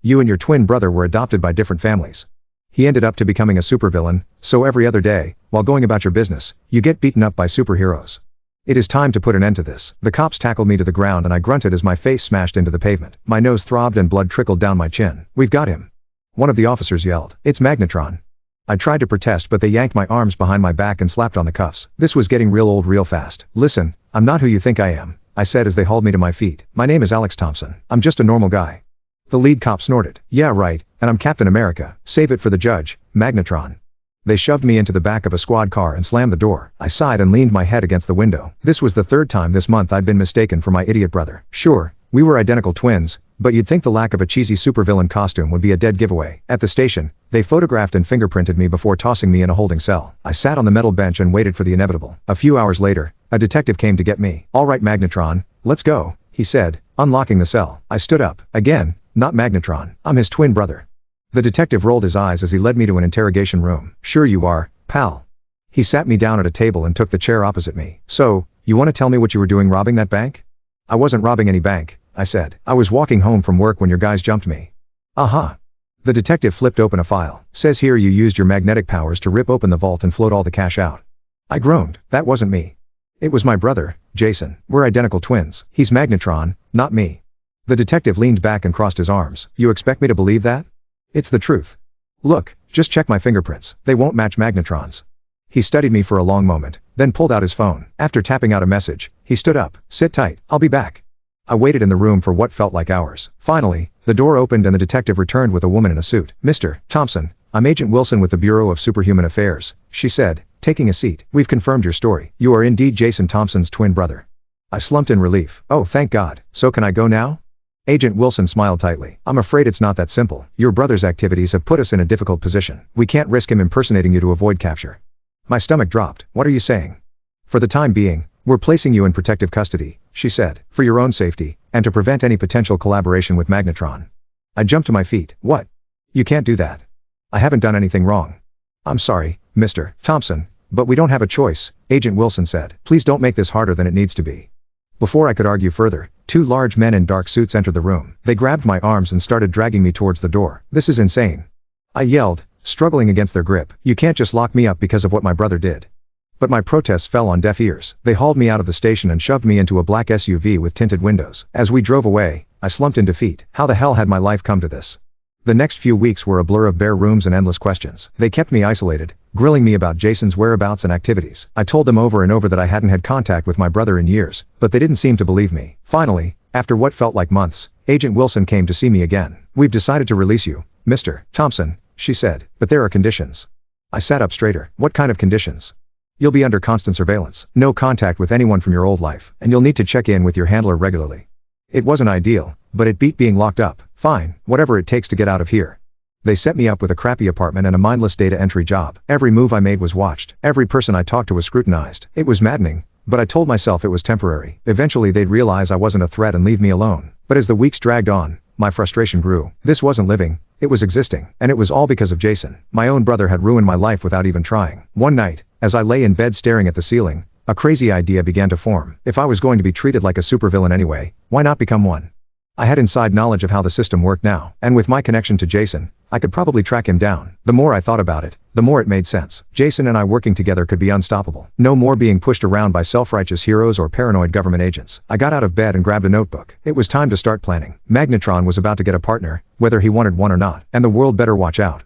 You and your twin brother were adopted by different families. He ended up to becoming a supervillain, so every other day, while going about your business, you get beaten up by superheroes. It is time to put an end to this. The cops tackled me to the ground and I grunted as my face smashed into the pavement. My nose throbbed and blood trickled down my chin. We've got him. One of the officers yelled. It's Magnetron. I tried to protest but they yanked my arms behind my back and slapped on the cuffs. This was getting real old real fast. Listen, I'm not who you think I am, I said as they hauled me to my feet. My name is Alex Thompson. I'm just a normal guy. The lead cop snorted. Yeah right, and I'm Captain America. Save it for the judge, Magnetron. They shoved me into the back of a squad car and slammed the door. I sighed and leaned my head against the window. This was the third time this month I'd been mistaken for my idiot brother. Sure, we were identical twins, but you'd think the lack of a cheesy supervillain costume would be a dead giveaway. At the station, they photographed and fingerprinted me before tossing me in a holding cell. I sat on the metal bench and waited for the inevitable. A few hours later, a detective came to get me. All right Magnetron, let's go, he said, unlocking the cell. I stood up. Again, not Magnetron. I'm his twin brother. The detective rolled his eyes as he led me to an interrogation room. Sure you are, pal. He sat me down at a table and took the chair opposite me. So, you want to tell me what you were doing robbing that bank? I wasn't robbing any bank, I said. I was walking home from work when your guys jumped me. Uh-huh. The detective flipped open a file. Says here you used your magnetic powers to rip open the vault and float all the cash out. I groaned. That wasn't me. It was my brother, Jason. We're identical twins. He's Magnetron, not me. The detective leaned back and crossed his arms. You expect me to believe that? It's the truth. Look, just check my fingerprints. They won't match Magnetron's. He studied me for a long moment, then pulled out his phone. After tapping out a message, he stood up. Sit tight, I'll be back. I waited in the room for what felt like hours. Finally, the door opened and the detective returned with a woman in a suit. Mr. Thompson, I'm Agent Wilson with the Bureau of Superhuman Affairs, she said, taking a seat. We've confirmed your story. You are indeed Jason Thompson's twin brother. I slumped in relief. Oh, thank God. So can I go now? Agent Wilson smiled tightly. I'm afraid it's not that simple. Your brother's activities have put us in a difficult position. We can't risk him impersonating you to avoid capture. My stomach dropped. What are you saying? For the time being, we're placing you in protective custody, she said, for your own safety, and to prevent any potential collaboration with Magnetron. I jumped to my feet. What? You can't do that. I haven't done anything wrong. I'm sorry, Mr. Thompson, but we don't have a choice, Agent Wilson said. Please don't make this harder than it needs to be. Before I could argue further, two large men in dark suits entered the room. They grabbed my arms and started dragging me towards the door. This is insane. I yelled, struggling against their grip. You can't just lock me up because of what my brother did. But my protests fell on deaf ears. They hauled me out of the station and shoved me into a black SUV with tinted windows. As we drove away, I slumped in defeat. How the hell had my life come to this? The next few weeks were a blur of bare rooms and endless questions. They kept me isolated, grilling me about Jason's whereabouts and activities. I told them over and over that I hadn't had contact with my brother in years, but they didn't seem to believe me. Finally, after what felt like months, Agent Wilson came to see me again. We've decided to release you, Mr. Thompson, she said, but there are conditions. I sat up straighter. What kind of conditions? You'll be under constant surveillance, no contact with anyone from your old life, and you'll need to check in with your handler regularly. It wasn't ideal, but it beat being locked up. Fine, whatever it takes to get out of here. They set me up with a crappy apartment and a mindless data entry job. Every move I made was watched. Every person I talked to was scrutinized. It was maddening, but I told myself it was temporary. Eventually they'd realize I wasn't a threat and leave me alone. But as the weeks dragged on, my frustration grew. This wasn't living, it was existing. And it was all because of Jason. My own brother had ruined my life without even trying. One night, as I lay in bed staring at the ceiling, a crazy idea began to form. If I was going to be treated like a supervillain anyway, why not become one? I had inside knowledge of how the system worked now, and with my connection to Jason, I could probably track him down. The more I thought about it, the more it made sense. Jason and I working together could be unstoppable. No more being pushed around by self-righteous heroes or paranoid government agents. I got out of bed and grabbed a notebook. It was time to start planning. Magnetron was about to get a partner, whether he wanted one or not, and the world better watch out.